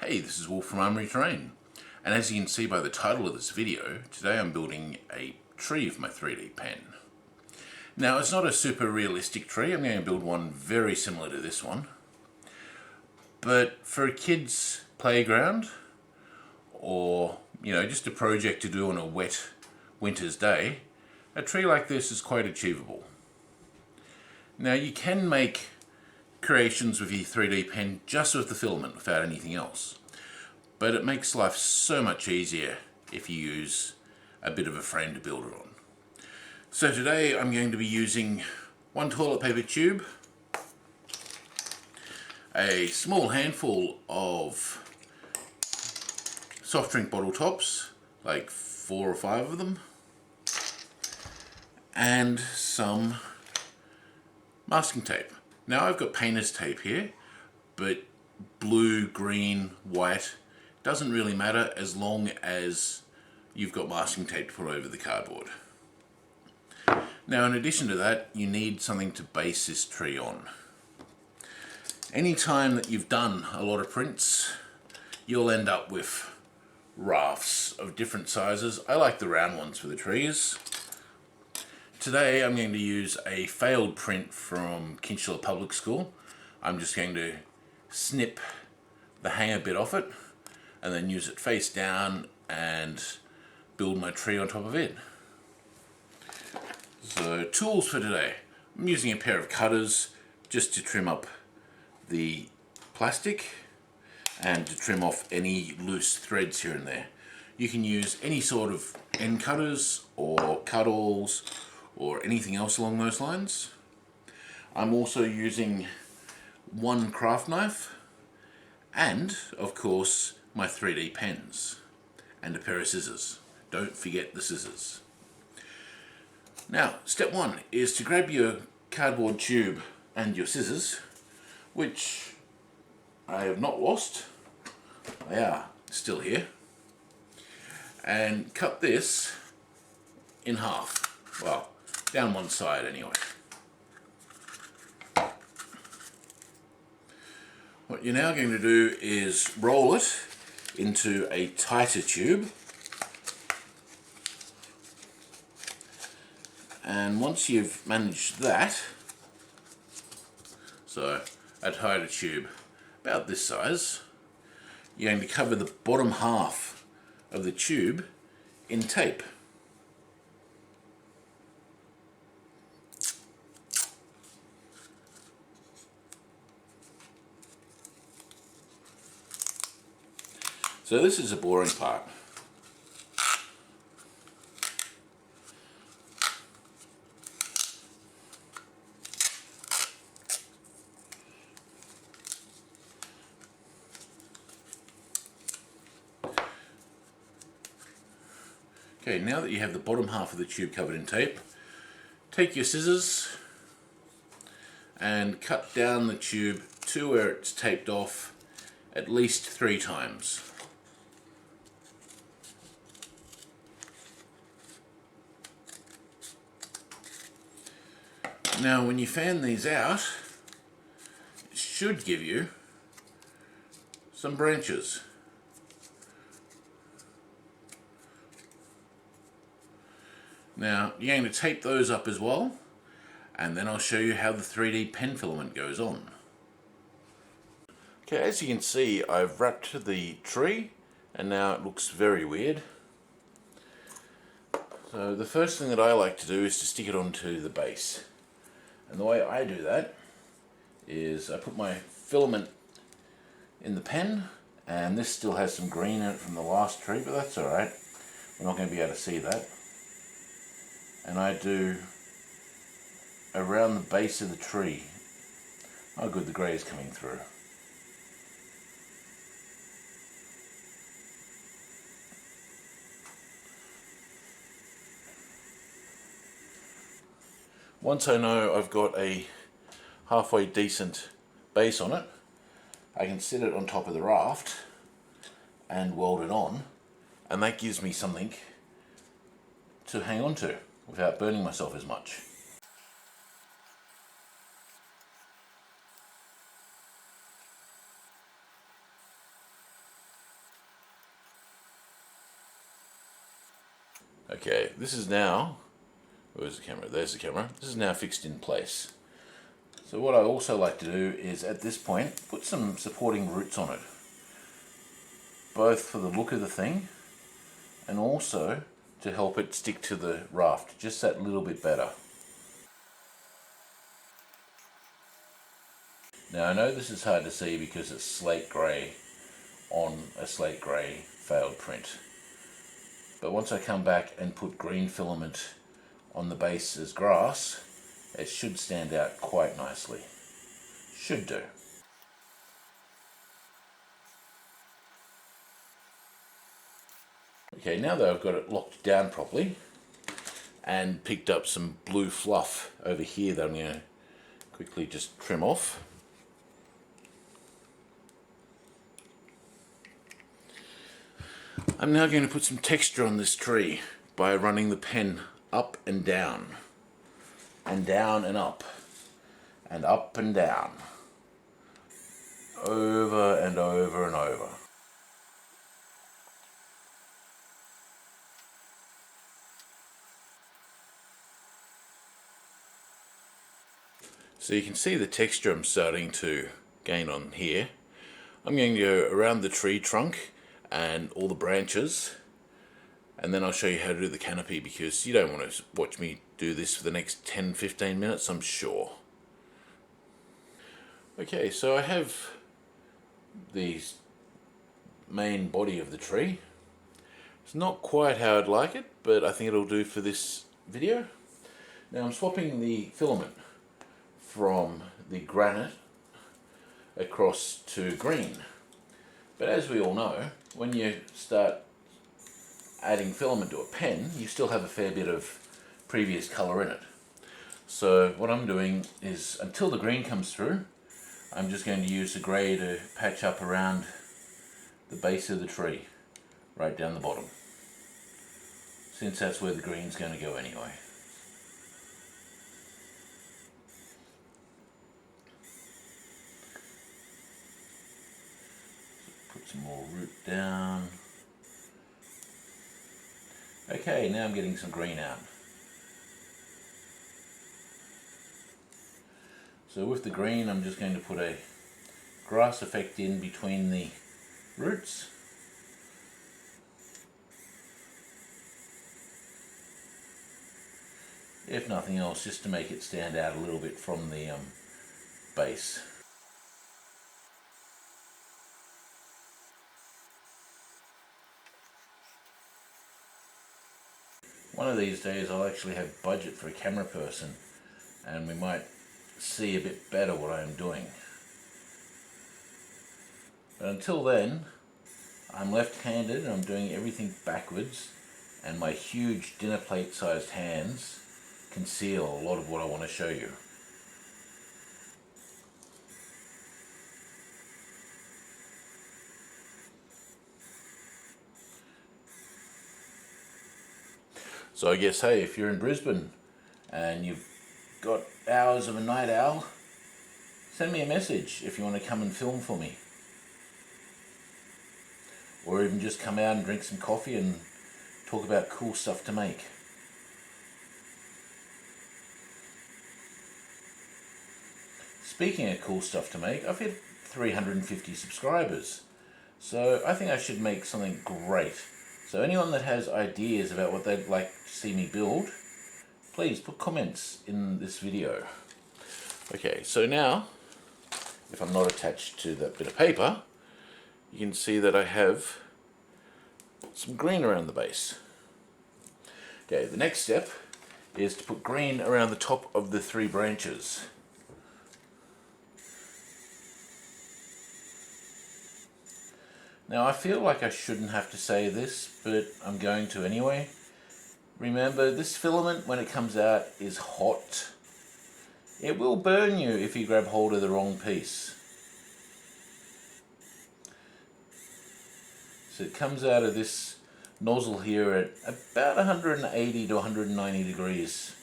Hey, this is Wolf from Armoury-Terrain, and as you can see by the title of this video, today I'm building a tree with my 3D pen. Now, it's not a super realistic tree. I'm going to build one very similar to this one, but for a kid's playground, or just a project to do on a wet winter's day, a tree like this is quite achievable. Now, you can make creations with your 3D pen just with the filament without anything else, but it makes life so much easier if you use a bit of a frame to build it on. So today I'm going to be using one toilet paper tube, a small handful of soft drink bottle tops, like 4 or 5 of them, and some masking tape. Now I've got painter's tape here, but blue, green, white doesn't really matter as long as you've got masking tape to put over the cardboard. Now, in addition to that, you need something to base this tree on. Anytime that you've done a lot of prints, you'll end up with rafts of different sizes. I like the round ones for the trees. Today I'm going to use a failed print from Kinchela Public School. I'm just going to snip the hanger bit off it and then use it face down and build my tree on top of it. So, tools for today. I'm using a pair of cutters just to trim up the plastic and to trim off any loose threads here and there. You can use any sort of end cutters or cut-alls or anything else along those lines. I'm also using one craft knife and, of course, my 3D pens and a pair of scissors. Don't forget the scissors. Now, step 1 is to grab your cardboard tube and your scissors, which I have not lost. They are still here. And cut this in half. Well, down one side anyway. What you're now going to do is roll it into a tighter tube. And once you've managed that, so a tighter tube about this size, you're going to cover the bottom half of the tube in tape. So this is a boring part. Okay, now that you have the bottom half of the tube covered in tape, take your scissors and cut down the tube to where it's taped off at least 3 times. Now, when you fan these out, it should give you some branches. Now, you're going to tape those up as well, and then I'll show you how the 3D pen filament goes on. Okay, as you can see, I've wrapped the tree, and now it looks very weird. So the first thing that I like to do is to stick it onto the base. And the way I do that is I put my filament in the pen, and this still has some green in it from the last tree, but that's alright. We're not going to be able to see that. And I do around the base of the tree. Oh good, the grey is coming through. Once I know I've got a halfway decent base on it, I can sit it on top of the raft and weld it on, and that gives me something to hang on to without burning myself as much. Okay, this is now, where's the camera? There's the camera. This is now fixed in place. So what I also like to do is at this point put some supporting roots on it, both for the look of the thing and also to help it stick to the raft just that little bit better. Now I know this is hard to see because it's slate grey on a slate grey failed print, but once I come back and put green filament on the base as grass, it should stand out quite nicely. Should do. Okay, now that I've got it locked down properly and picked up some blue fluff over here that I'm going to quickly just trim off. I'm now going to put some texture on this tree by running the pen up and down and up and up and down, over and over and over. So you can see the texture I'm starting to gain on here. I'm going to go around the tree trunk and all the branches, and then I'll show you how to do the canopy, because you don't want to watch me do this for the next 10-15 minutes, I'm sure. Okay, so I have the main body of the tree. It's not quite how I'd like it, but I think it'll do for this video. Now I'm swapping the filament from the granite across to green. But as we all know, when you start adding filament to a pen, you still have a fair bit of previous colour in it. So what I'm doing is, until the green comes through, I'm just going to use the grey to patch up around the base of the tree, right down the bottom, since that's where the green's going to go anyway. Put some more root down. Okay, now I'm getting some green out. So with the green, I'm just going to put a grass effect in between the roots. If nothing else, just to make it stand out a little bit from the base. One of these days I'll actually have budget for a camera person, and we might see a bit better what I am doing. But until then, I'm left-handed and I'm doing everything backwards, and my huge dinner plate sized hands conceal a lot of what I want to show you. So I guess, hey, if you're in Brisbane and you've got hours of a night owl, send me a message if you want to come and film for me. Or even just come out and drink some coffee and talk about cool stuff to make. Speaking of cool stuff to make, I've hit 350 subscribers. So I think I should make something great. So anyone that has ideas about what they'd like to see me build, please put comments in this video. Okay, so now, if I'm not attached to that bit of paper, you can see that I have some green around the base. Okay, the next step is to put green around the top of the 3 branches. Now I feel like I shouldn't have to say this, but I'm going to anyway. Remember, this filament, when it comes out, is hot. It will burn you if you grab hold of the wrong piece. So it comes out of this nozzle here at about 180 to 190 degrees.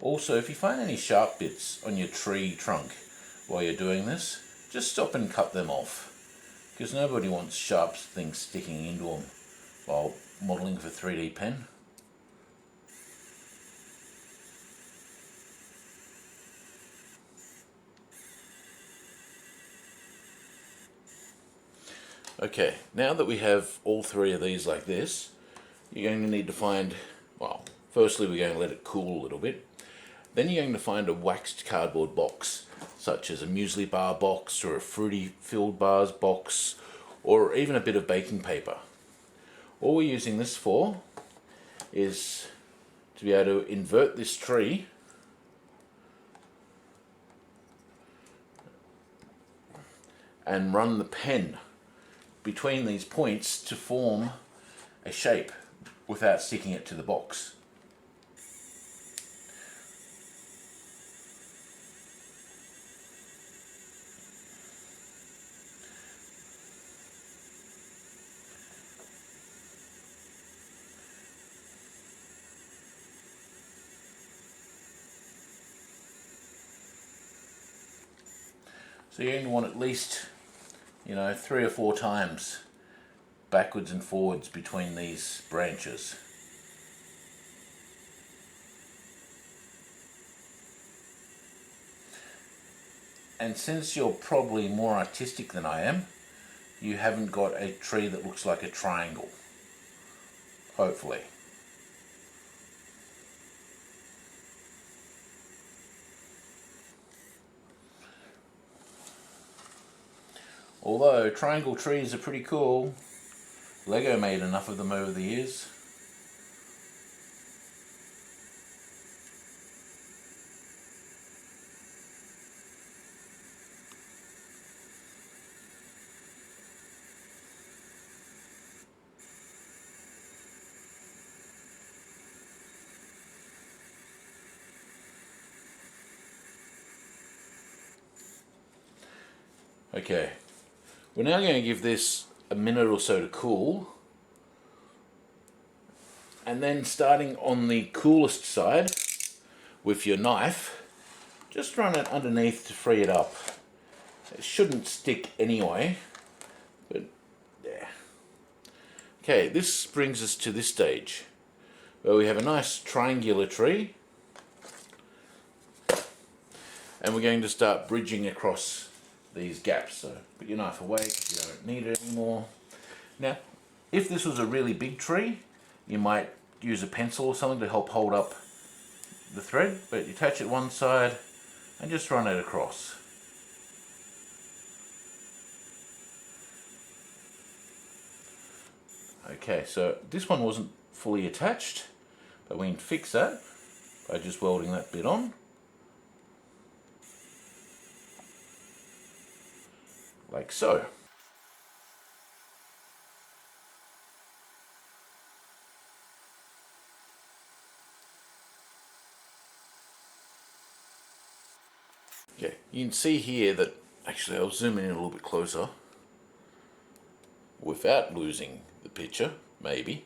Also, if you find any sharp bits on your tree trunk while you're doing this, just stop and cut them off, because nobody wants sharp things sticking into them while modelling for 3D pen. Okay, now that we have all three of these like this, you're going to need to find, well, firstly we're going to let it cool a little bit. Then you're going to find a waxed cardboard box, such as a muesli bar box or a fruity filled bars box, or even a bit of baking paper. All we're using this for is to be able to invert this tree and run the pen between these points to form a shape without sticking it to the box. So you're going to want at least, 3 or 4 times backwards and forwards between these branches. And since you're probably more artistic than I am, you haven't got a tree that looks like a triangle. Hopefully. Although triangle trees are pretty cool. Lego made enough of them over the years. Okay, we're now going to give this a minute or so to cool, and then starting on the coolest side with your knife, just run it underneath to free it up. It shouldn't stick anyway, but yeah. Okay, this brings us to this stage where we have a nice triangular tree, and we're going to start bridging across these gaps. So put your knife away because you don't need it anymore. Now, if this was a really big tree, you might use a pencil or something to help hold up the thread, but you attach it one side and just run it across. Okay, so this one wasn't fully attached, but we can fix that by just welding that bit on. Like so. Okay, you can see here that, actually I'll zoom in a little bit closer without losing the picture, maybe.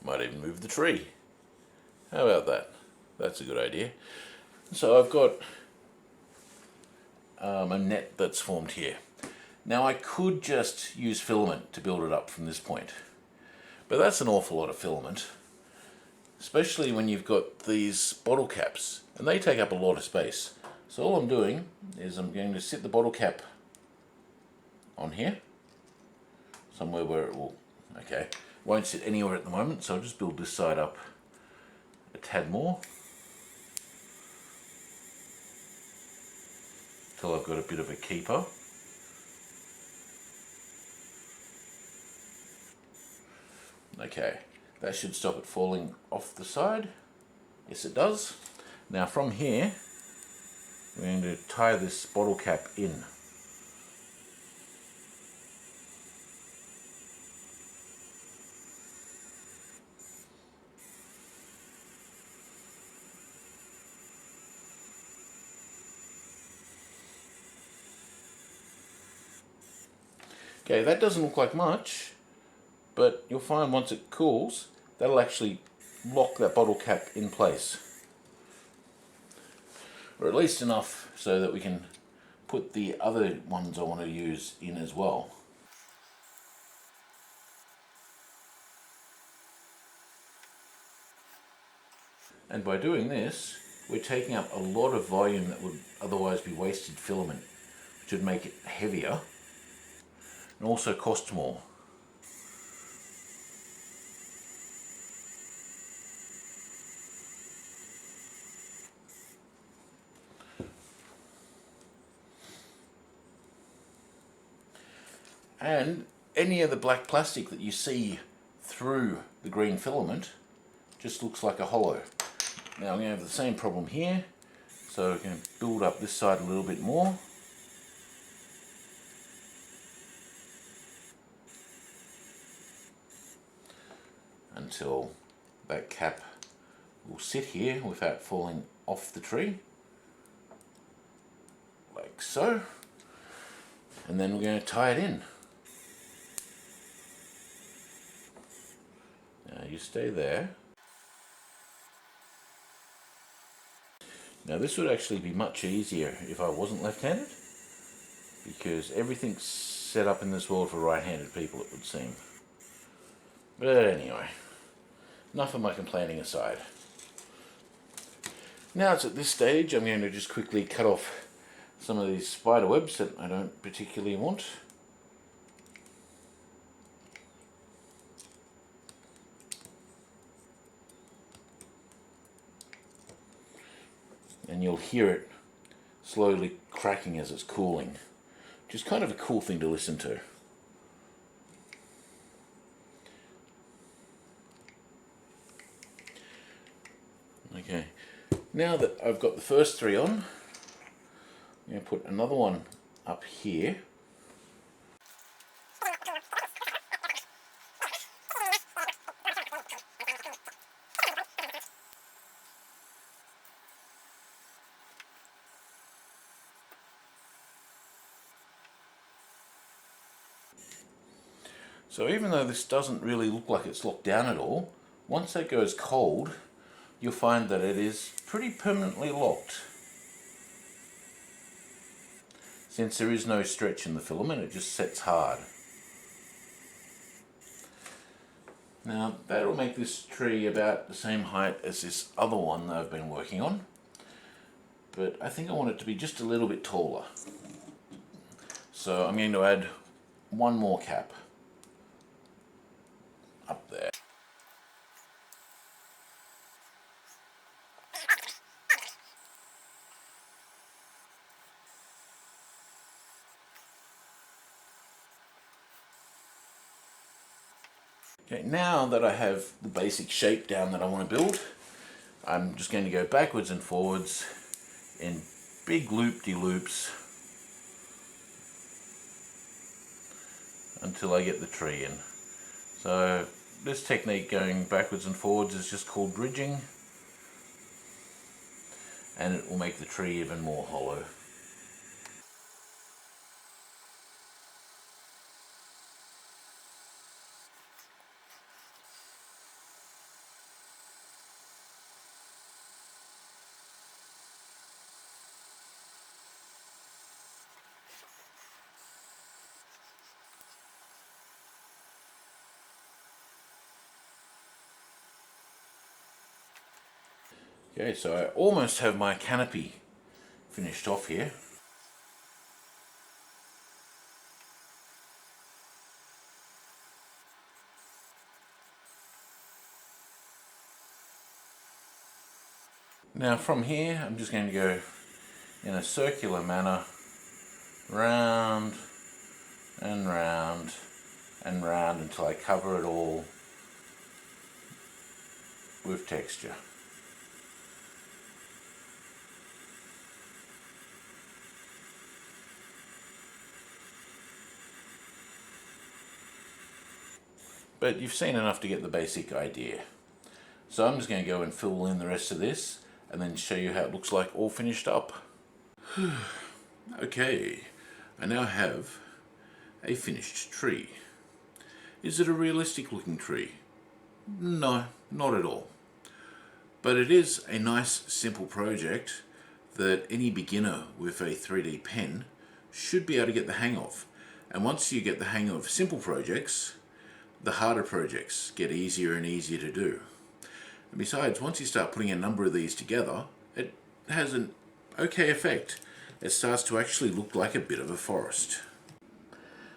Might even move the tree. How about that? That's a good idea. So I've got a net that's formed here. Now I could just use filament to build it up from this point, but that's an awful lot of filament, especially when you've got these bottle caps, and they take up a lot of space. So all I'm doing is I'm going to sit the bottle cap on here, somewhere where it will, okay, won't sit anywhere at the moment, so I'll just build this side up a tad more, till I've got a bit of a keeper. Okay, that should stop it falling off the side. Yes, it does. Now from here, we're going to tie this bottle cap in. Okay, that doesn't look like much, but you'll find once it cools, that'll actually lock that bottle cap in place. Or at least enough so that we can put the other ones I want to use in as well. And by doing this, we're taking up a lot of volume that would otherwise be wasted filament, which would make it heavier and also cost more. And any of the black plastic that you see through the green filament just looks like a hollow. Now I'm going to have the same problem here, so we're going to build up this side a little bit more. Until that cap will sit here without falling off the tree, like so. And then we're going to tie it in. Now you stay there. Now this would actually be much easier if I wasn't left-handed, because everything's set up in this world for right-handed people, it would seem. But anyway, enough of my complaining aside. Now it's at this stage I'm going to just quickly cut off some of these spider webs that I don't particularly want. And you'll hear it slowly cracking as it's cooling, which is kind of a cool thing to listen to. Okay, now that I've got the first three on, I'm going to put another one up here. So even though this doesn't really look like it's locked down at all, once that goes cold, you'll find that it is pretty permanently locked. Since there is no stretch in the filament, it just sets hard. Now that'll make this tree about the same height as this other one that I've been working on, but I think I want it to be just a little bit taller. So I'm going to add one more cap up there. Okay, now that I have the basic shape down that I want to build, I'm just going to go backwards and forwards in big loop-de-loops until I get the tree in. So this technique going backwards and forwards is just called bridging, and it will make the tree even more hollow. Okay, so I almost have my canopy finished off here. Now from here I'm just going to go in a circular manner round and round and round until I cover it all with texture. But you've seen enough to get the basic idea. So I'm just going to go and fill in the rest of this and then show you how it looks like all finished up. Okay, I now have a finished tree. Is it a realistic looking tree? No, not at all. But it is a nice, simple project that any beginner with a 3D pen should be able to get the hang of. And once you get the hang of simple projects, the harder projects get easier and easier to do. And besides, once you start putting a number of these together, it has an okay effect. It starts to actually look like a bit of a forest.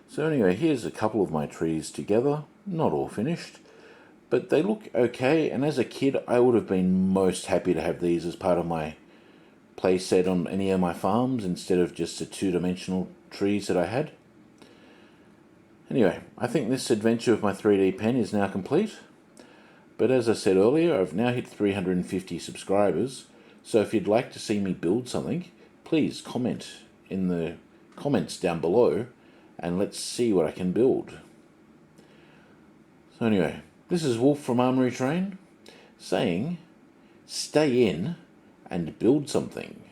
So anyway, here's a couple of my trees together, not all finished, but they look okay, and as a kid I would have been most happy to have these as part of my play set on any of my farms instead of just the two-dimensional trees that I had. Anyway, I think this adventure of my 3D pen is now complete, but as I said earlier, I've now hit 350 subscribers, so if you'd like to see me build something, please comment in the comments down below and let's see what I can build. So anyway, this is Wolf from Armoury-Terrain saying, stay in and build something.